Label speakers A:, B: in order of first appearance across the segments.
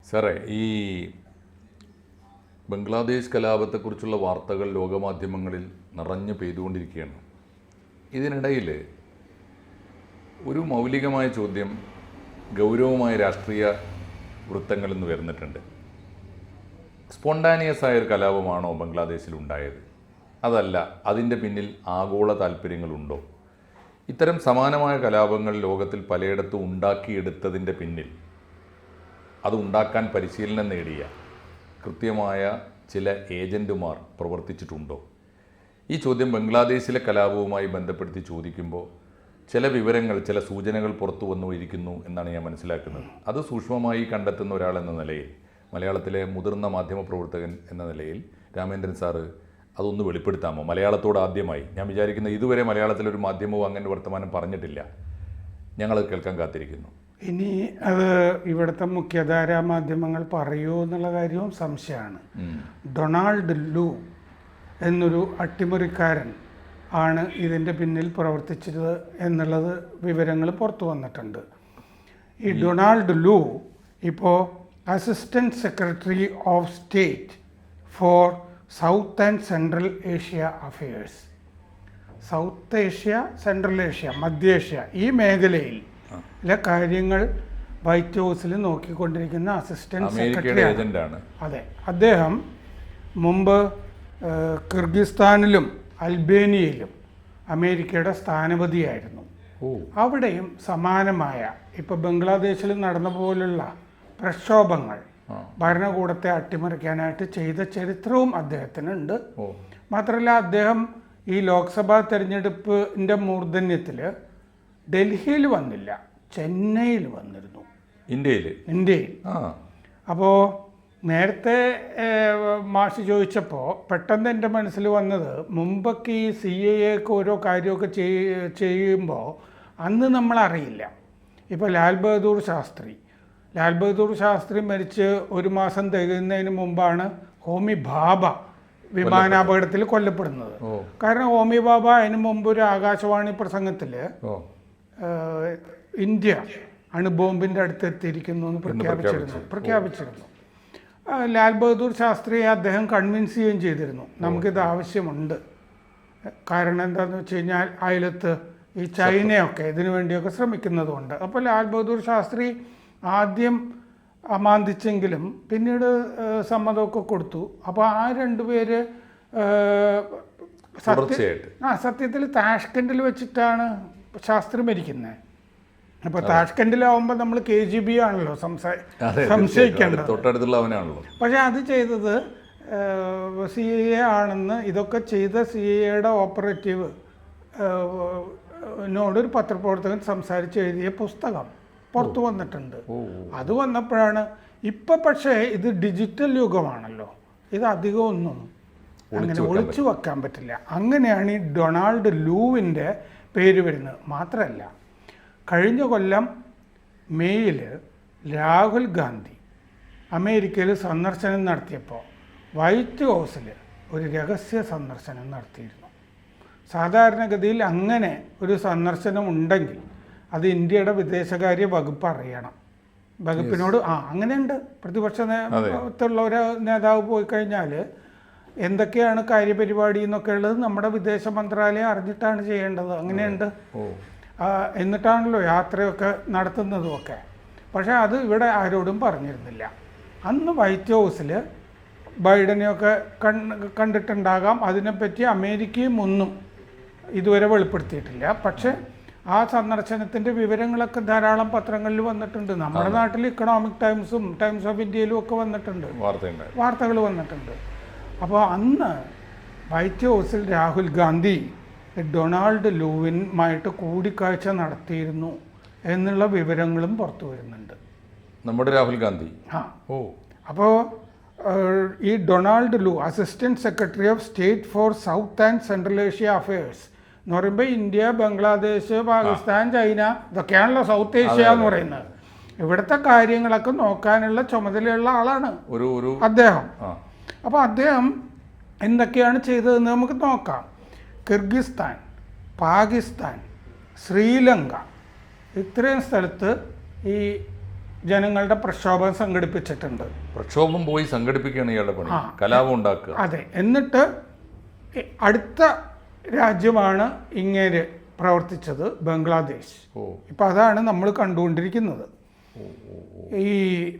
A: സാറേ, ഈ ബംഗ്ലാദേശ് കലാപത്തെക്കുറിച്ചുള്ള വാർത്തകൾ ലോകമാധ്യമങ്ങളിൽ നിറഞ്ഞു പെയ്തുകൊണ്ടിരിക്കുകയാണ്. ഇതിനിടയിൽ ഒരു മൗലികമായ ചോദ്യം ഗൗരവമായ രാഷ്ട്രീയ വൃത്തങ്ങളിൽ നിന്ന് വരുന്നിട്ടുണ്ട്. സ്പോണ്ടാനിയസ് ആയൊരു കലാപമാണോ ബംഗ്ലാദേശിലുണ്ടായത്? അതല്ല, അതിൻ്റെ പിന്നിൽ ആഗോള താല്പര്യങ്ങളുണ്ടോ? ഇത്തരം സമാനമായ കലാപങ്ങൾ ലോകത്തിൽ പലയിടത്തും ഉണ്ടാക്കിയെടുത്തതിൻ്റെ പിന്നിൽ അത് ഉണ്ടാക്കാൻ പരിശീലനം നേടിയ കൃത്യമായ ചില ഏജൻറ്റുമാർ പ്രവർത്തിച്ചിട്ടുണ്ടോ? ഈ ചോദ്യം ബംഗ്ലാദേശിലെ കലാപവുമായി ബന്ധപ്പെടുത്തി ചോദിക്കുമ്പോൾ ചില വിവരങ്ങൾ, ചില സൂചനകൾ പുറത്തു വന്നുപോയിരിക്കുന്നു എന്നാണ് ഞാൻ മനസ്സിലാക്കുന്നത്. അത് സൂക്ഷ്മമായി കണ്ടെത്തുന്ന ഒരാളെന്ന നിലയിൽ, മലയാളത്തിലെ മുതിർന്ന മാധ്യമപ്രവർത്തകൻ എന്ന നിലയിൽ രാമേന്ദ്രൻ സാറ് അതൊന്ന് വെളിപ്പെടുത്താമോ? മലയാളത്തോട് ആദ്യമായി. ഞാൻ വിചാരിക്കുന്നത് ഇതുവരെ മലയാളത്തിലൊരു മാധ്യമവും അങ്ങനെ വർത്തമാനം പറഞ്ഞിട്ടില്ല. ഞങ്ങളത് കേൾക്കാൻ കാത്തിരിക്കുന്നു.
B: ഇനി അത് ഇവിടുത്തെ മുഖ്യധാരാ മാധ്യമങ്ങൾ പറയുമോ എന്നുള്ള കാര്യവും സംശയമാണ്. ഡൊണാൾഡ് ലൂ എന്നൊരു അട്ടിമറിക്കാരൻ ആണ് ഇതിൻ്റെ പിന്നിൽ പ്രവർത്തിച്ചത് എന്നുള്ളത് വിവരങ്ങൾ പുറത്തു വന്നിട്ടുണ്ട്. ഈ ഡൊണാൾഡ് ലൂ ഇപ്പോൾ assistant secretary of state for south and central Asia affairs, south Asia, central Asia, മധ്യേഷ്യ, ഈ മേഖലയിൽ കാര്യങ്ങൾ വൈറ്റ് ഹൗസിൽ നോക്കിക്കൊണ്ടിരിക്കുന്ന അസിസ്റ്റന്റ് സെക്രട്ടറിയാണ്. അതെ, അദ്ദേഹം മുമ്പ് കിർഗിസ്ഥാനിലും അൽബേനിയയിലും അമേരിക്കയുടെ സ്ഥാനപതിയായിരുന്നു. അവിടെയും സമാനമായ ഇപ്പോൾ ബംഗ്ലാദേശിൽ നടന്ന പോലുള്ള പ്രക്ഷോഭങ്ങൾ ഭരണകൂടത്തെ അട്ടിമറിക്കാനായിട്ട് ചെയ്ത ചരിത്രവും അദ്ദേഹത്തിനുണ്ട്. മാത്രമല്ല, അദ്ദേഹം ഈ ലോക്സഭാ തെരഞ്ഞെടുപ്പിൻ്റെ മൂർധന്യത്തിൽ ഡൽഹിയിൽ വന്നില്ല, ചെന്നൈയിൽ വന്നിരുന്നു, ഇന്ത്യയിൽ. അപ്പോൾ നേരത്തെ മാഷ് ചോദിച്ചപ്പോൾ പെട്ടെന്ന് എൻ്റെ മനസ്സിൽ വന്നത്, മുമ്പൊക്കെ ഈ CAA ഓരോ കാര്യമൊക്കെ ചെയ്യുമ്പോൾ അന്ന് നമ്മളറിയില്ല. ഇപ്പോൾ ലാൽ ബഹദൂർ ശാസ്ത്രി മരിച്ച് ഒരു മാസം തികയുന്നതിന് മുമ്പാണ് ഹോമി ഭാഭ വിമാനാപകടത്തിൽ കൊല്ലപ്പെടുന്നത്. കാരണം ഹോമി ഭാഭ അതിന് മുമ്പ് ഒരു ആകാശവാണി പ്രസംഗത്തിൽ ഇന്ത്യ അണുബോംബിൻ്റെ അടുത്ത് എത്തിയിരിക്കുന്നു എന്ന് പ്രഖ്യാപിച്ചിരുന്നു. ലാൽ ബഹദൂർ ശാസ്ത്രിയെ അദ്ദേഹം കൺവിൻസ് ചെയ്യുകയും ചെയ്തിരുന്നു, നമുക്കിത് ആവശ്യമുണ്ട്. കാരണം എന്താണെന്ന് വെച്ച് കഴിഞ്ഞാൽ അയലത്ത് ഈ ചൈനയൊക്കെ ഇതിനു വേണ്ടിയൊക്കെ ശ്രമിക്കുന്നതുകൊണ്ട്. അപ്പോൾ ലാൽ ബഹദൂർ ശാസ്ത്രി ആദ്യം അമാന്തിച്ചെങ്കിലും പിന്നീട് സമ്മതമൊക്കെ കൊടുത്തു. അപ്പോൾ ആ രണ്ടുപേര് സത്യത്തിൽ താഷ്കണ്ടിൽ വെച്ചിട്ടാണ് ശാസ്ത്രി മരിക്കുന്നത്. അപ്പോൾ താഷ്കണ്ടിലാവുമ്പോൾ നമ്മൾ KGB ആണല്ലോ സംശയിക്കേണ്ടത്, പക്ഷേ അത് ചെയ്തത് CAA ആണെന്ന് ഇതൊക്കെ ചെയ്ത CAA ഓപ്പറേറ്റീവ് നോടൊരു പത്രപ്രവർത്തകൻ സംസാരിച്ച് എഴുതിയ പുസ്തകം പുറത്തു വന്നിട്ടുണ്ട്. അത് വന്നപ്പോഴാണ് ഇപ്പം, പക്ഷേ ഇത് ഡിജിറ്റൽ യുഗമാണല്ലോ, ഇത് അധികമൊന്നും അങ്ങനെ ഒളിച്ചു വെക്കാൻ പറ്റില്ല. അങ്ങനെയാണ് ഈ ഡൊണാൾഡ് ലൂവിൻ്റെ പേര് വരുന്നത്. മാത്രമല്ല, കഴിഞ്ഞ കൊല്ലം മെയ്യിൽ രാഹുൽ ഗാന്ധി അമേരിക്കയിൽ സന്ദർശനം നടത്തിയപ്പോൾ വൈറ്റ് ഹൗസിൽ ഒരു രഹസ്യ സന്ദർശനം നടത്തിയിരുന്നു. സാധാരണഗതിയിൽ അങ്ങനെ ഒരു സന്ദർശനം ഉണ്ടെങ്കിൽ അത് ഇന്ത്യയുടെ വിദേശകാര്യ വകുപ്പ് അറിയണം. വകുപ്പിനോട് അങ്ങനെയുണ്ട്. പ്രതിപക്ഷത്തുള്ള ഒരു നേതാവ് പോയി കഴിഞ്ഞാൽ എന്തൊക്കെയാണ് കാര്യപരിപാടി എന്നൊക്കെ ഉള്ളത് നമ്മുടെ വിദേശ മന്ത്രാലയം അറിഞ്ഞിട്ടാണ് ചെയ്യേണ്ടത്. അങ്ങനെയുണ്ട്. എന്നിട്ടാണല്ലോ യാത്രയൊക്കെ നടത്തുന്നതുമൊക്കെ. പക്ഷേ അത് ഇവിടെ ആരോടും പറഞ്ഞിരുന്നില്ല. അന്ന് വൈറ്റ് ഹൗസിൽ ബൈഡനെയൊക്കെ കണ്ടിട്ടുണ്ടാകാം. അതിനെപ്പറ്റി അമേരിക്കയും ഒന്നും ഇതുവരെ വെളിപ്പെടുത്തിയിട്ടില്ല. പക്ഷേ ആ സന്ദർശനത്തിൻ്റെ വിവരങ്ങളൊക്കെ ധാരാളം പത്രങ്ങളിൽ വന്നിട്ടുണ്ട്. നമ്മുടെ നാട്ടിൽ ഇക്കണോമിക് ടൈംസും ടൈംസ് ഓഫ് ഇന്ത്യയിലും ഒക്കെ വന്നിട്ടുണ്ട്, വാർത്തകൾ വന്നിട്ടുണ്ട്. അപ്പോൾ അന്ന് വൈറ്റ് ഹൗസിൽ രാഹുൽ ഗാന്ധി ഡൊണാൾഡ് ലൂവുമായിട്ട് കൂടിക്കാഴ്ച നടത്തിയിരുന്നു എന്നുള്ള വിവരങ്ങളും പുറത്തു വരുന്നുണ്ട്.
A: നമ്മുടെ രാഹുൽ ഗാന്ധി.
B: അപ്പോൾ ഈ Donald Lu, assistant secretary of state for south and central Asia affairs എന്ന് പറയുമ്പോൾ ഇന്ത്യ, ബംഗ്ലാദേശ്, പാകിസ്ഥാൻ, ചൈന, ഇതൊക്കെയാണല്ലോ സൗത്ത് ഏഷ്യ എന്ന് പറയുന്നത്. ഇവിടുത്തെ കാര്യങ്ങളൊക്കെ നോക്കാനുള്ള ചുമതലയുള്ള ആളാണ് അദ്ദേഹം. അപ്പോൾ അദ്ദേഹം എന്തൊക്കെയാണ് ചെയ്തതെന്ന് നമുക്ക് നോക്കാം. കിർഗിസ്ഥാൻ, പാകിസ്ഥാൻ, ശ്രീലങ്ക, ഇത്രയും സ്ഥലത്ത് ഈ ജനങ്ങളുടെ പ്രക്ഷോഭം സംഘടിപ്പിച്ചിട്ടുണ്ട്.
A: പ്രക്ഷോഭം പോയി സംഘടിപ്പിക്കുകയാണ് ഇയാളുടെ പണി, കലാപം ഉണ്ടാക്കുക.
B: അതെ. എന്നിട്ട് അടുത്ത രാജ്യമാണ് ഇങ്ങനെ പ്രവർത്തിച്ചത്, ബംഗ്ലാദേശ്. ഇപ്പം അതാണ് നമ്മൾ കണ്ടുകൊണ്ടിരിക്കുന്നത്. ഈ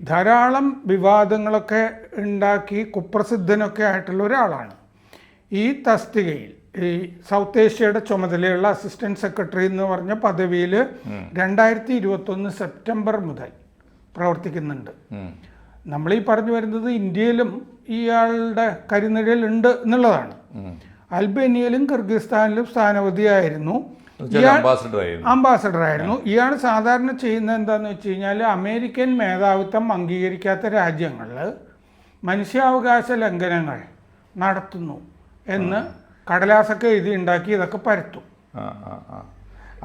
B: ധാരാളം വിവാദങ്ങളൊക്കെ ഉണ്ടാക്കി കുപ്രസിദ്ധനൊക്കെ ആയിട്ടുള്ള ഒരാളാണ്. ഈ തസ്തികയിൽ ഈ സൗത്ത് ഏഷ്യയുടെ ചുമതലയുള്ള അസിസ്റ്റന്റ് സെക്രട്ടറി എന്ന് പറഞ്ഞ പദവിയിൽ 2021 സെപ്റ്റംബർ മുതൽ പ്രവർത്തിക്കുന്നുണ്ട്. നമ്മൾ ഈ പറഞ്ഞു വരുന്നത് ഇന്ത്യയിലും ഇയാളുടെ കരിനിഴലുണ്ട് എന്നുള്ളതാണ്. അൽബേനിയയിലും കിർഗിസ്ഥാനിലും സ്ഥാനപതിയായിരുന്നു, അംബാസഡർ ആയിരുന്നു. ഇയാൾ സാധാരണ ചെയ്യുന്നത് എന്താണെന്ന് വെച്ച് കഴിഞ്ഞാൽ അമേരിക്കൻ മേധാവിത്വം അംഗീകരിക്കാത്ത രാജ്യങ്ങളിൽ മനുഷ്യാവകാശ ലംഘനങ്ങൾ നടത്തുന്നു എന്ന് കടലാസൊക്കെ എഴുതി ഉണ്ടാക്കി ഇതൊക്കെ പരത്തും.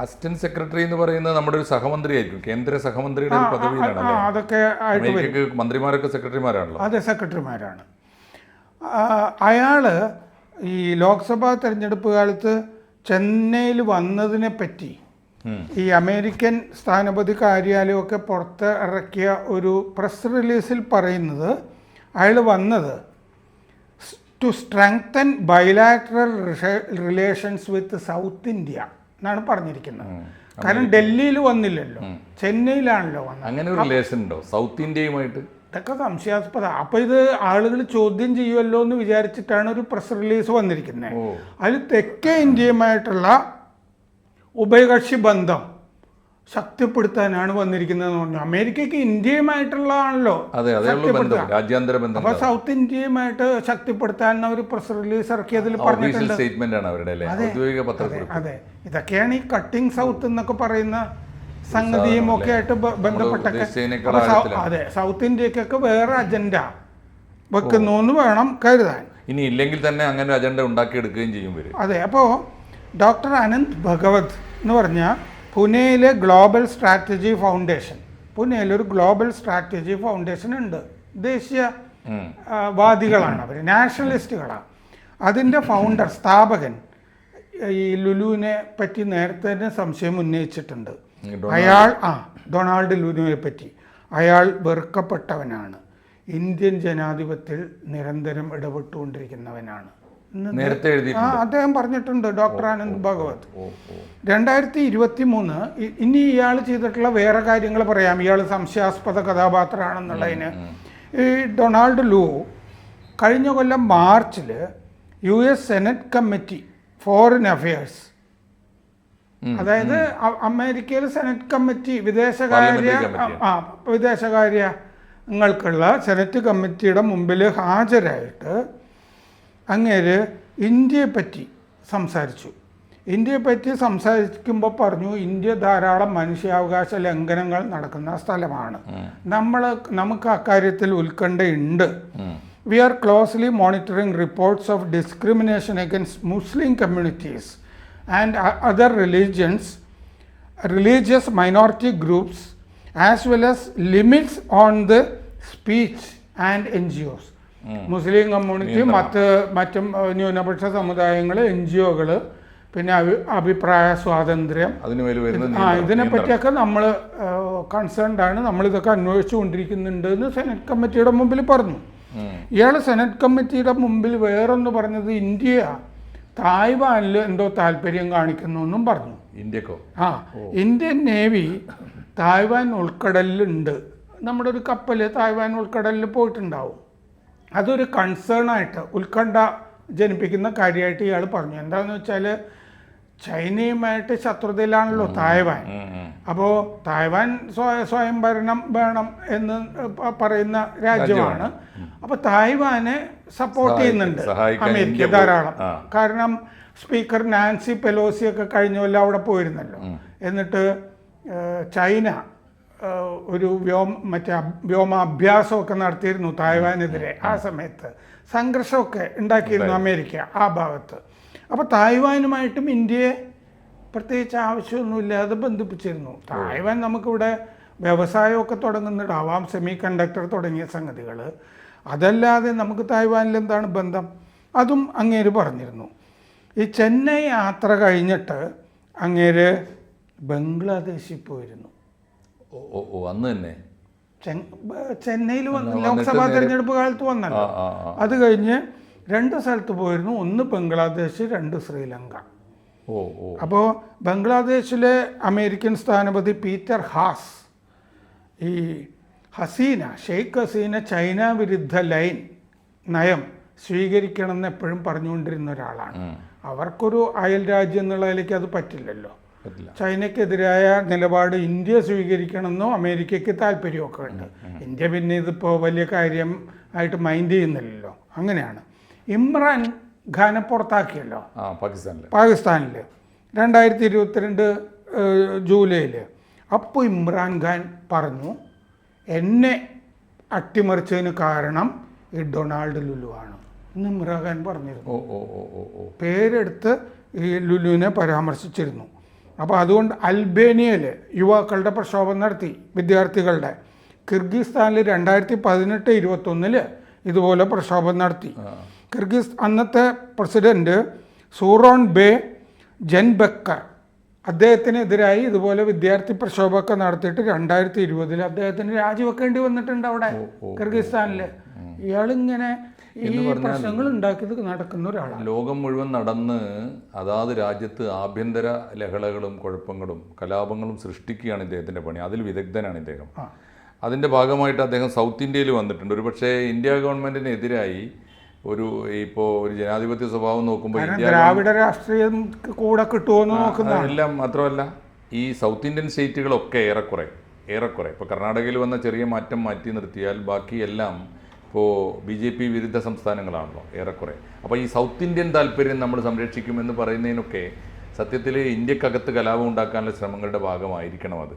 A: അസിസ്റ്റന്റ് സെക്രട്ടറി എന്ന് പറയുന്നത് നമ്മുടെ ഒരു സഹമന്ത്രി ആയിരിക്കും, കേന്ദ്ര സഹമന്ത്രിയുടെ പദവിയിലാണ്.
B: അതൊക്കെ
A: മന്ത്രിമാരൊക്കെ സെക്രട്ടറിമാരാണല്ലോ.
B: അതെ, സെക്രട്ടറിമാരാണ്. അയാൾ ഈ ലോക്സഭാ തെരഞ്ഞെടുപ്പ് കാലത്ത് ചെന്നൈയിൽ വന്നതിനെ പറ്റി ഈ അമേരിക്കൻ സ്ഥാനപതി കാര്യാലയമൊക്കെ പുറത്തിറക്കിയ ഒരു പ്രസ് റിലീസിൽ പറയുന്നത് അയാൾ വന്നത് to strengthen bilateral relations with South India എന്നാണ് പറഞ്ഞിരിക്കുന്നത്. കാരണം ഡൽഹിയിൽ വന്നില്ലല്ലോ, ചെന്നൈയിലാണല്ലോ വന്നത്.
A: അങ്ങനെ ഒരു റിലേഷൻ ഉണ്ടോ സൗത്ത് ഇന്ത്യയുമായിട്ട്?
B: ഇതൊക്കെ സംശയാസ്പദ. അപ്പോൾ ഇത് ആളുകൾ ചോദ്യം ചെയ്യുമല്ലോ എന്ന് വിചാരിച്ചിട്ടാണ് ഒരു പ്രസ് റിലീസ് വന്നിരിക്കുന്നത്. അതിൽ തെക്കേ ഇന്ത്യയുമായിട്ടുള്ള ഉഭയകക്ഷി ബന്ധം ശക്തിപ്പെടുത്താനാണ് വന്നിരിക്കുന്നതെന്ന് പറഞ്ഞു. അമേരിക്കയ്ക്ക് ഇന്ത്യയുമായിട്ടുള്ളതാണല്ലോ
A: രാജ്യാന്തര ബന്ധം.
B: അപ്പൊ സൗത്ത് ഇന്ത്യയുമായിട്ട് ശക്തിപ്പെടുത്താൻ ഒരു പ്രസ് റിലീസ് ഇറക്കിയതിൽ പറഞ്ഞിട്ടുണ്ട്. അതെ, ഇതൊക്കെയാണ് ഈ കട്ടിംഗ് സൗത്ത് എന്നൊക്കെ പറയുന്ന സംഗതിയും ഒക്കെ ആയിട്ട് ബന്ധപ്പെട്ടൊക്കെ. അതെ, സൗത്ത് ഇന്ത്യക്കൊക്കെ വേറെ അജണ്ട വെക്കുന്നു എന്ന് വേണം കരുതാൻ.
A: ഇനി ഇല്ലെങ്കിൽ തന്നെ അങ്ങനെ അജണ്ട ഉണ്ടാക്കിയെടുക്കുകയും ചെയ്യും.
B: അതെ. അപ്പോൾ ഡോക്ടർ അനന്ത് ഭഗവത് എന്ന് പറഞ്ഞാൽ പുനെയിലെ ഗ്ലോബൽ സ്ട്രാറ്റജി ഫൗണ്ടേഷൻ, പുനെയിലൊരു ഗ്ലോബൽ സ്ട്രാറ്റജി ഫൗണ്ടേഷൻ ഉണ്ട്. ദേശീയ വാദികളാണ് അവർ, നാഷണലിസ്റ്റുകളാണ്. അതിൻ്റെ ഫൗണ്ടർ, സ്ഥാപകൻ ഈ ലുലുവിനെ പറ്റി നേരത്തെ തന്നെ സംശയം ഉന്നയിച്ചിട്ടുണ്ട്. അയാൾ ഡൊണാൾഡ് ലുലുവിനെ പറ്റി അയാൾ വെറുക്കപ്പെട്ടവനാണ്, ഇന്ത്യൻ ജനാധിപത്യത്തിൽ നിരന്തരം ഇടപെട്ടുകൊണ്ടിരിക്കുന്നവനാണ്
A: നേരത്തെ
B: അദ്ദേഹം പറഞ്ഞിട്ടുണ്ട് ഡോക്ടർ ആനന്ദ് ഭഗവത്. 2023 ഇനി ഇയാൾ ചെയ്തിട്ടുള്ള വേറെ കാര്യങ്ങൾ പറയാം. ഇയാൾ സംശയാസ്പദ കഥാപാത്രമാണെന്നുള്ളതിന് ഈ ഡൊണാൾഡ് ലു കഴിഞ്ഞ കൊല്ലം മാർച്ചിൽ US senate committee foreign affairs, അതായത് അമേരിക്കയിൽ സെനറ്റ് കമ്മിറ്റി വിദേശകാര്യങ്ങൾക്കുള്ള സെനറ്റ് കമ്മിറ്റിയുടെ മുമ്പിൽ ഹാജരായിട്ട് അങ്ങേര് ഇന്ത്യയെപ്പറ്റി സംസാരിച്ചു. ഇന്ത്യയെപ്പറ്റി സംസാരിക്കുമ്പോൾ പറഞ്ഞു, ഇന്ത്യ ധാരാളം മനുഷ്യാവകാശ ലംഘനങ്ങൾ നടക്കുന്ന സ്ഥലമാണ്, നമുക്ക് അക്കാര്യത്തിൽ ഉത്കണ്ഠയുണ്ട്. We are closely monitoring reports of discrimination against Muslim communities and other religious minority groups as well as limits on the speech and NGOs. Muslim community, മറ്റും ന്യൂനപക്ഷ സമുദായങ്ങൾ, NGOകൾ, പിന്നെ അഭിപ്രായ സ്വാതന്ത്ര്യം, ഇതിനെപ്പറ്റിയൊക്കെ നമ്മൾ കൺസേൺഡ് ആണ്, നമ്മളിതൊക്കെ അന്വേഷിച്ചു കൊണ്ടിരിക്കുന്നുണ്ട് എന്ന് സെനറ്റ് കമ്മിറ്റിയുടെ മുമ്പിൽ പറഞ്ഞു. ഇയാൾ സെനറ്റ് കമ്മിറ്റിയുടെ മുമ്പിൽ വേറൊന്ന് പറഞ്ഞത് ഇന്ത്യ തായ്വാനിൽ എന്തോ താല്പര്യം കാണിക്കുന്നു എന്നും പറഞ്ഞു.
A: ഇന്ത്യക്കോ?
B: ഇന്ത്യൻ നേവി തായ്വാൻ ഉൾക്കടലിലുണ്ട്, നമ്മുടെ ഒരു കപ്പൽ തായ്വാൻ ഉൾക്കടലിൽ പോയിട്ടുണ്ടാവും. അതൊരു കൺസേണായിട്ട്, ഉത്കണ്ഠ ജനിപ്പിക്കുന്ന കാര്യമായിട്ട് ഇയാൾ പറഞ്ഞു. എന്താണെന്ന് വെച്ചാൽ ചൈനയുമായിട്ട് ശത്രുതയിലാണല്ലോ തായ്വാൻ. അപ്പോൾ തായ്വാൻ സ്വയംഭരണം വേണം എന്ന് പറയുന്ന രാജ്യമാണ്. അപ്പോൾ തായ്വാനെ സപ്പോർട്ട് ചെയ്യുന്നുണ്ട് അമേരിക്ക ധാരാളം. കാരണം സ്പീക്കർ നാൻസി പെലോസി ഒക്കെ കഴിഞ്ഞ കൊല്ലം അവിടെ പോയിരുന്നല്ലോ. എന്നിട്ട് ചൈന ഒരു വ്യോമാഭ്യാസമൊക്കെ നടത്തിയിരുന്നു തായ്വാനെതിരെ. ആ സമയത്ത് സംഘർഷമൊക്കെ ഉണ്ടാക്കിയിരുന്നു അമേരിക്ക ആ ഭാഗത്ത്. അപ്പോൾ തായ്വാനുമായിട്ടും ഇന്ത്യയെ പ്രത്യേകിച്ച് ആവശ്യമൊന്നുമില്ലാതെ ബന്ധിപ്പിച്ചിരുന്നു. തായ്വാൻ നമുക്കിവിടെ വ്യവസായമൊക്കെ തുടങ്ങുന്നുണ്ടാവാം, സെമി കണ്ടക്ടർ തുടങ്ങിയ സംഗതികൾ. അതല്ലാതെ നമുക്ക് തായ്വാനിൽ എന്താണ് ബന്ധം, അതും അങ്ങേര് പറഞ്ഞിരുന്നു. ഈ ചെന്നൈ യാത്ര കഴിഞ്ഞിട്ട് അങ്ങേര് ബംഗ്ലാദേശിൽ പോയിരുന്നു.
A: അന്ന് തന്നെ
B: ചെന്നൈയിൽ ലോക്സഭാ തെരഞ്ഞെടുപ്പ് കാലത്ത് വന്നല്ലോ. അത് കഴിഞ്ഞ് 2 സ്ഥലത്ത് പോയിരുന്നു. ഒന്ന് ബംഗ്ലാദേശ്, 2 ശ്രീലങ്ക. അപ്പോൾ ബംഗ്ലാദേശിലെ അമേരിക്കൻ സ്ഥാനപതി പീറ്റർ ഹാസ് ഈ ഷെയ്ഖ് ഹസീന ചൈന വിരുദ്ധ നയം സ്വീകരിക്കണമെന്ന് എപ്പോഴും പറഞ്ഞുകൊണ്ടിരുന്ന ഒരാളാണ്. അവർക്കൊരു അയൽ രാജ്യം എന്നുള്ളതിലേക്ക് അത് പറ്റില്ലല്ലോ. ചൈനയ്ക്കെതിരായ നിലപാട് ഇന്ത്യ സ്വീകരിക്കണമെന്നോ അമേരിക്കയ്ക്ക് താല്പര്യമൊക്കെ ഉണ്ട്. ഇന്ത്യ പിന്നെ ഇതിപ്പോൾ വലിയ കാര്യം ആയിട്ട് മൈൻഡ് ചെയ്യുന്നില്ലല്ലോ. അങ്ങനെയാണ് ഇമ്രാൻ ഖാനെ പുറത്താക്കിയല്ലോ പാകിസ്ഥാനിൽ 2022 ജൂലൈയിൽ. അപ്പോൾ ഇമ്രാൻ ഖാൻ പറഞ്ഞു, എന്നെ അട്ടിമറിച്ചതിന് കാരണം ഈ ഡൊണാൾഡ് ലുലു ആണ് എന്ന് ഇമ്രാൻ ഖാൻ പറഞ്ഞിരുന്നു. പേരെടുത്ത് ഈ ലുലുവിനെ പരാമർശിച്ചിരുന്നു. അപ്പോൾ അതുകൊണ്ട് അൽബേനിയയിൽ യുവാക്കളുടെ പ്രക്ഷോഭം നടത്തി, വിദ്യാർത്ഥികളുടെ. കിർഗിസ്ഥാനിൽ 2018-21 ഇതുപോലെ പ്രക്ഷോഭം നടത്തി. അന്നത്തെ പ്രസിഡന്റ് സൂറോൺ ബേ ജൻബക്കർ അദ്ദേഹത്തിനെതിരായി ഇതുപോലെ വിദ്യാർത്ഥി പ്രക്ഷോഭമൊക്കെ നടത്തിയിട്ട് 2020 അദ്ദേഹത്തിന് രാജിവെക്കേണ്ടി വന്നിട്ടുണ്ട് അവിടെ കിർഗിസ്ഥാനിൽ. ഇയാളിങ്ങനെ ഈ പ്രശ്നങ്ങൾ ഉണ്ടാക്കിയത് നടക്കുന്ന ഒരാളാണ്.
A: ലോകം മുഴുവൻ നടന്ന് അതാത് രാജ്യത്ത് ആഭ്യന്തര ലഹളകളും കുഴപ്പങ്ങളും കലാപങ്ങളും സൃഷ്ടിക്കുകയാണ് ഇദ്ദേഹത്തിൻ്റെ പണി. അതിൽ വിദഗ്ധനാണ് ഇദ്ദേഹം. അതിൻ്റെ ഭാഗമായിട്ട് അദ്ദേഹം സൗത്ത് ഇന്ത്യയിൽ വന്നിട്ടുണ്ട്. ഒരു പക്ഷേ ഇന്ത്യ ഗവൺമെൻറ്റിനെതിരായി ഇപ്പോൾ ഒരു ജനാധിപത്യ സ്വഭാവം നോക്കുമ്പോൾ
B: ദ്രാവിഡ രാഷ്ട്രീയം കൂടെ കിട്ടുമെന്ന് നോക്കുന്ന
A: എല്ലാം മാത്രമല്ല ഈ സൗത്ത് ഇന്ത്യൻ സ്റ്റേറ്റുകളൊക്കെ ഏറെക്കുറെ ഇപ്പോൾ കർണാടകയിൽ വന്ന ചെറിയ മാറ്റം മാറ്റി നിർത്തിയാൽ ബാക്കിയെല്ലാം ഇപ്പോൾ BJP വിരുദ്ധ സംസ്ഥാനങ്ങളാണല്ലോ ഏറെക്കുറെ. അപ്പോൾ ഈ സൗത്ത് ഇന്ത്യൻ താല്പര്യം നമ്മൾ സംരക്ഷിക്കുമെന്ന് പറയുന്നതിനൊക്കെ സത്യത്തിൽ ഇന്ത്യക്കകത്ത് കലാപം ഉണ്ടാക്കാനുള്ള ശ്രമങ്ങളുടെ ഭാഗമായിരിക്കണം അത്.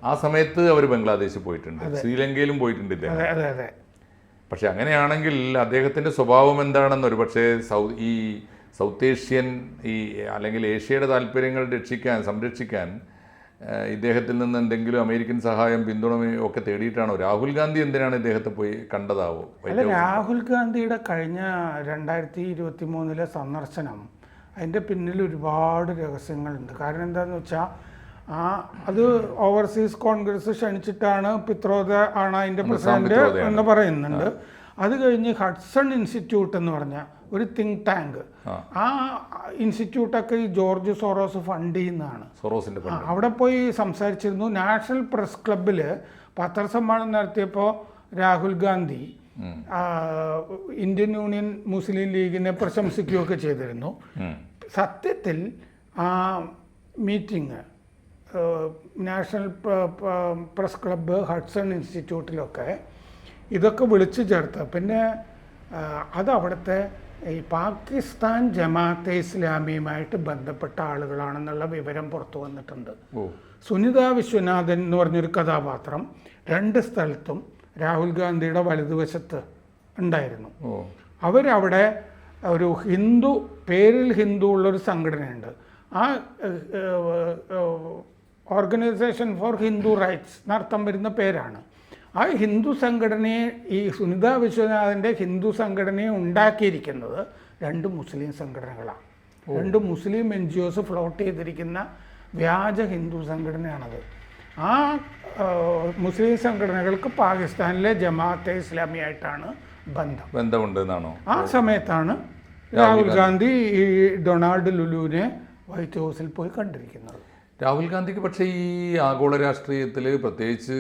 A: ആ സമയത്ത് അവർ ബംഗ്ലാദേശിൽ പോയിട്ടുണ്ട്, ശ്രീലങ്കയിലും പോയിട്ടുണ്ട് ഇദ്ദേഹം. പക്ഷെ അങ്ങനെയാണെങ്കിൽ അദ്ദേഹത്തിൻ്റെ സ്വഭാവം എന്താണെന്നൊരു പക്ഷേ ഈ സൗത്ത് ഏഷ്യൻ അല്ലെങ്കിൽ ഏഷ്യയുടെ താല്പര്യങ്ങൾ സംരക്ഷിക്കാൻ ഇദ്ദേഹത്തിൽ നിന്ന് എന്തെങ്കിലും അമേരിക്കൻ സഹായം പിന്തുണയോ ഒക്കെ തേടിയിട്ടാണോ? രാഹുൽ ഗാന്ധി എന്തിനാണ് ഇദ്ദേഹത്തെ പോയി കണ്ടതാവോ?
B: അല്ല, രാഹുൽ ഗാന്ധിയുടെ കഴിഞ്ഞ 2023 സന്ദർശനം, അതിൻ്റെ പിന്നിൽ ഒരുപാട് രഹസ്യങ്ങളുണ്ട്. കാരണം എന്താണെന്ന് വെച്ചാൽ അത് ഓവർസീസ് കോൺഗ്രസ് ക്ഷണിച്ചിട്ടാണ്. പിത്രോദ ആണ് അതിൻ്റെ പ്രസിഡന്റ് എന്ന് പറയുന്നുണ്ട്. അത് കഴിഞ്ഞ് ഹഡ്സൺ ഇൻസ്റ്റിറ്റ്യൂട്ട് എന്ന് പറഞ്ഞ ഒരു തിങ്ക് ടാങ്ക്, ആ ഇൻസ്റ്റിറ്റ്യൂട്ടൊക്കെ ഈ ജോർജ് സോറോസ് ഫണ്ട് ചെയ്യുന്നതാണ്. അവിടെ പോയി സംസാരിച്ചിരുന്നു. നാഷണൽ പ്രസ് ക്ലബിൽ പത്രസമ്മേളനം നടത്തിയപ്പോൾ Rahul Gandhi Indian Union Muslim ലീഗിനെ പ്രശംസിക്കുകയൊക്കെ ചെയ്തിരുന്നു. സത്യത്തിൽ ആ meeting national press club, Hudson ഇൻസ്റ്റിറ്റ്യൂട്ടിലൊക്കെ ഇതൊക്കെ വിളിച്ചു ചേർത്ത്. പിന്നെ അത് അവിടുത്തെ ഈ പാകിസ്ഥാൻ ജമാഅത്തെ ഇസ്ലാമിയുമായിട്ട് ബന്ധപ്പെട്ട ആളുകളാണെന്നുള്ള വിവരം പുറത്തു വന്നിട്ടുണ്ട്. സുനിത വിശ്വനാഥൻ എന്ന് പറഞ്ഞൊരു കഥാപാത്രം 2 സ്ഥലത്തും രാഹുൽ ഗാന്ധിയുടെ വലതുവശത്ത് ഉണ്ടായിരുന്നു. അവരവിടെ ഒരു പേരിൽ ഹിന്ദു ഉള്ളൊരു സംഘടനയുണ്ട്. ആ ഓർഗനൈസേഷൻ ഫോർ ഹിന്ദു റൈറ്റ്സ് എന്നർത്ഥം വരുന്ന പേരാണ്. ആ ഹിന്ദു സംഘടനയെ, ഈ സുനിത വിശ്വനാഥൻ്റെ ഹിന്ദു സംഘടനയെ ഉണ്ടാക്കിയിരിക്കുന്നത് 2 മുസ്ലിം സംഘടനകളാണ്. 2 മുസ്ലിം NGOs ഫ്ലോട്ട് ചെയ്തിരിക്കുന്ന വ്യാജ ഹിന്ദു സംഘടനയാണത്. ആ മുസ്ലിം സംഘടനകൾക്ക് പാകിസ്ഥാനിലെ ജമാഅത്തെ ഇസ്ലാമിയായിട്ടാണ്
A: ബന്ധമുണ്ടെന്നാണോ?
B: ആ സമയത്താണ് രാഹുൽ ഗാന്ധി ഈ ഡൊണാൾഡ് ലുലുവിനെ വൈറ്റ് ഹൗസിൽ പോയി കണ്ടിരിക്കുന്നത്.
A: രാഹുൽ ഗാന്ധിക്ക് പക്ഷേ ഈ ആഗോള രാഷ്ട്രീയത്തിൽ പ്രത്യേകിച്ച്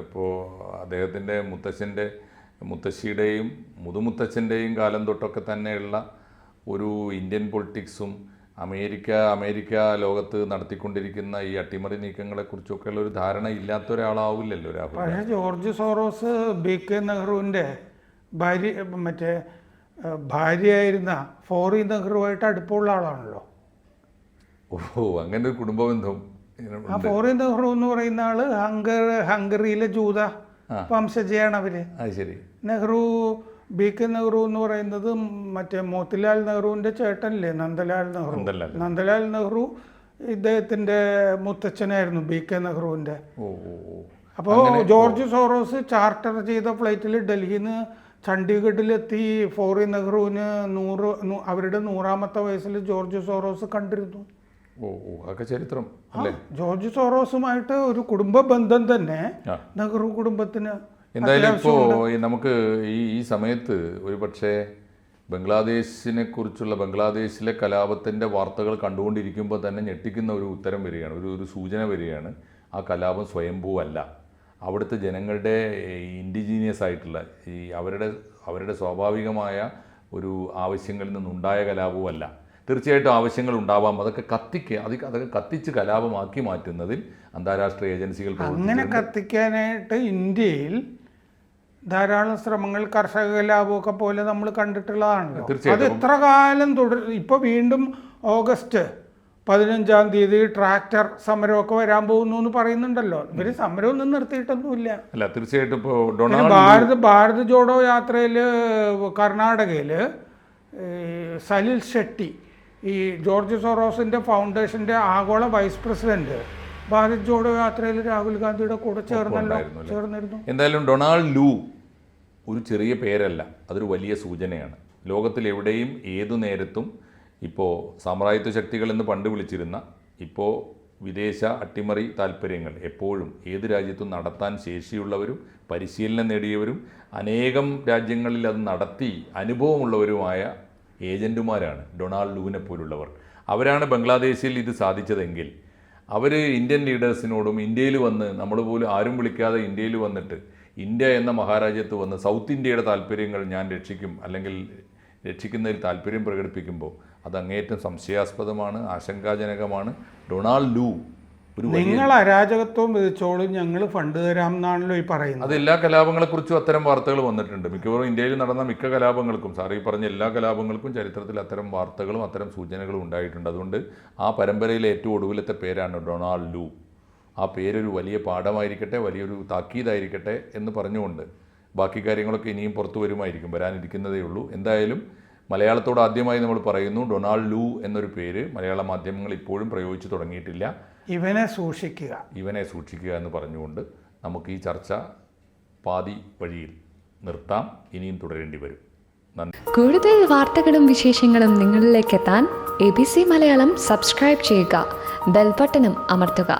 A: ഇപ്പോൾ അദ്ദേഹത്തിൻ്റെ മുത്തശ്ശിയുടെയും മുതുമുത്തച്ഛൻ്റെയും കാലം തൊട്ടൊക്കെ തന്നെയുള്ള ഒരു ഇന്ത്യൻ പൊളിറ്റിക്സും അമേരിക്ക ലോകത്ത് നടത്തിക്കൊണ്ടിരിക്കുന്ന ഈ അട്ടിമറി നീക്കങ്ങളെക്കുറിച്ചൊക്കെയുള്ള ഒരു ധാരണ ഇല്ലാത്ത ഒരാളാവില്ലല്ലോ രാഹുൽ.
B: പക്ഷേ ജോർജ് സോറോസ് BK നെഹ്റുവിൻ്റെ ഭാര്യയായിരുന്ന ഫോറി നെഹ്റുവായിട്ട് അടുപ്പമുള്ള ആളാണല്ലോ.
A: അങ്ങനെ ഒരു കുടുംബ ബന്ധം.
B: ആ ഫോറി നെഹ്റു എന്ന് പറയുന്ന ആള് ഹംഗറിയിലെ ജൂത വംശജയാണ് അവര്. BK നെഹ്റു എന്ന് പറയുന്നത് മോത്തിലാൽ നെഹ്റുവിന്റെ ചേട്ടനല്ലേ, നന്ദലാൽ നെഹ്റു ഇദ്ദേഹത്തിന്റെ മുത്തച്ഛനായിരുന്നു BK നെഹ്റുവിന്റെ. അപ്പോൾ ജോർജ് സോറോസ് ചാർട്ടർ ചെയ്ത ഫ്ലൈറ്റിൽ ഡൽഹിയിൽ നിന്ന് ചണ്ഡീഗഡിലെത്തി ഫോറി നെഹ്റുവിന് അവരുടെ 100ാമത്തെ വയസ്സിൽ ജോർജ് സോറോസ് കണ്ടിരുന്നു.
A: അതൊക്കെ ചരിത്രം അല്ലേ?
B: ജോർജ് സോറോസുമായിട്ട് ഒരു കുടുംബ ബന്ധം തന്നെ നെഹ്റു കുടുംബത്തിന്.
A: എന്തായാലും ഇപ്പോൾ നമുക്ക് ഈ സമയത്ത് ഒരു പക്ഷേ ബംഗ്ലാദേശിനെ കുറിച്ചുള്ള ബംഗ്ലാദേശിലെ കലാപത്തിൻ്റെ വാർത്തകൾ കണ്ടുകൊണ്ടിരിക്കുമ്പോൾ തന്നെ ഞെട്ടിക്കുന്ന ഒരു ഉത്തരം വരികയാണ്, ഒരു സൂചന വരികയാണ്. ആ കലാപം സ്വയംഭൂവല്ല, അവിടുത്തെ ജനങ്ങളുടെ ഇൻഡിജീനിയസ് ആയിട്ടുള്ള അവരുടെ സ്വാഭാവികമായ ഒരു ആവശ്യങ്ങളിൽ നിന്നുണ്ടായ കലാപവുമല്ല. തീർച്ചയായിട്ടും ആവശ്യങ്ങൾ ഉണ്ടാവാം, അതൊക്കെ കത്തിച്ച് കലാപമാക്കി മാറ്റുന്നതിൽ അന്താരാഷ്ട്ര ഏജൻസികൾ
B: അങ്ങനെ കത്തിക്കാനായിട്ട് ഇന്ത്യയിൽ ധാരാളം ശ്രമങ്ങൾ കർഷക കലാപമൊക്കെ പോലെ നമ്മൾ കണ്ടിട്ടുള്ളതാണല്ലോ. അത് എത്ര കാലം ഇപ്പോൾ വീണ്ടും ഓഗസ്റ്റ് 15-ാം തീയതി ട്രാക്ടർ സമരമൊക്കെ വരാൻ പോകുന്നു എന്ന് പറയുന്നുണ്ടല്ലോ. ഇവര് സമരമൊന്നും നിർത്തിയിട്ടൊന്നുമില്ല.
A: അല്ല, തീർച്ചയായിട്ടും ഇപ്പോൾ
B: ഭാരത് ജോഡോ യാത്രയിൽ കർണാടകയിൽ സലിൽ ഷെട്ടി, ഈ ജോർജ് സോറോസിന്റെ ഫൗണ്ടേഷന്റെ ആഗോള വൈസ് പ്രസിഡന്റ്, ഭാരത് ജോഡോ യാത്രയിൽ രാഹുൽ ഗാന്ധിയുടെ കൂടെ ചേർന്നിരുന്നു.
A: എന്തായാലും ഡൊണാൾഡ് ലൂ ഒരു ചെറിയ പേരല്ല, അതൊരു വലിയ സൂചനയാണ്. ലോകത്തിൽ എവിടെയും ഏതു നേരത്തും ഇപ്പോൾ സാമ്രാജ്യത്വ ശക്തികളെന്ന് പണ്ട് വിളിച്ചിരുന്ന, ഇപ്പോൾ വിദേശ അട്ടിമറി താല്പര്യങ്ങൾ എപ്പോഴും ഏത് രാജ്യത്തും നടത്താൻ ശേഷിയുള്ളവരും പരിശീലനം നേടിയവരും അനേകം രാജ്യങ്ങളിൽ അത് നടത്തി അനുഭവമുള്ളവരുമായ ഏജൻറ്റുമാരാണ് ഡൊണാൾഡ് ലൂവിനെ പോലുള്ളവർ. അവരാണ് ബംഗ്ലാദേശിൽ ഇത് സാധിച്ചതെങ്കിൽ അവർ ഇന്ത്യൻ ലീഡേഴ്സിനോടും ഇന്ത്യയിൽ വന്ന്, നമ്മൾ പോലും ആരും വിളിക്കാതെ ഇന്ത്യയിൽ വന്നിട്ട് ഇന്ത്യ എന്ന മഹാരാജ്യത്ത് വന്ന് സൗത്ത് ഇന്ത്യയുടെ താല്പര്യങ്ങൾ ഞാൻ രക്ഷിക്കും, അല്ലെങ്കിൽ രക്ഷിക്കുന്നതിൽ താല്പര്യം പ്രകടിപ്പിക്കുമ്പോൾ അത് അങ്ങേയറ്റം സംശയാസ്പദമാണ്, ആശങ്കാജനകമാണ്. ഡൊണാൾഡ് ലൂ
B: നിങ്ങൾ അരാജകത്വം വിധിച്ചോളും, ഞങ്ങൾ ഫണ്ട് തരാം എന്നാണല്ലോ ഈ പറയുന്നത്.
A: അത് എല്ലാ കലാപങ്ങളെക്കുറിച്ചും അത്തരം വാർത്തകൾ വന്നിട്ടുണ്ട്. മിക്കവാറും ഇന്ത്യയിൽ നടന്ന മിക്ക കലാപങ്ങൾക്കും, സാറി പറഞ്ഞ എല്ലാ കലാപങ്ങൾക്കും ചരിത്രത്തിൽ അത്തരം വാർത്തകളും അത്തരം സൂചനകളും ഉണ്ടായിട്ടുണ്ട്. അതുകൊണ്ട് ആ പരമ്പരയിലെ ഏറ്റവും ഒടുവിലത്തെ പേരാണ് ഡൊണാൾഡ് ലൂ. ആ പേരൊരു വലിയ പാഠമായിരിക്കട്ടെ, വലിയൊരു താക്കീതായിരിക്കട്ടെ എന്ന് പറഞ്ഞുകൊണ്ട് ബാക്കി കാര്യങ്ങളൊക്കെ ഇനിയും പുറത്തു വരുമായിരിക്കും, വരാനിരിക്കുന്നതേ ഉള്ളൂ. എന്തായാലും മലയാളത്തോട് ആദ്യമായി നമ്മൾ പറയുന്നു, ഡൊണാൾഡ് ലൂ എന്നൊരു പേര് മലയാള മാധ്യമങ്ങൾ ഇപ്പോഴും പ്രയോഗിച്ചു തുടങ്ങിയിട്ടില്ല.
B: ഇവനെ
A: സൂക്ഷിക്കുക എന്ന് പറഞ്ഞുകൊണ്ട് നമുക്ക് ഈ ചർച്ച പാതി വഴിയിൽ നിർത്താം. ഇനിയും തുടരേണ്ടി വരും. നന്ദി.
C: കൂടുതൽ വാർത്തകളും വിശേഷങ്ങളും നിങ്ങളിലേക്ക് എത്താൻ ABC മലയാളം സബ്സ്ക്രൈബ് ചെയ്യുക, ബെൽബട്ടനും അമർത്തുക.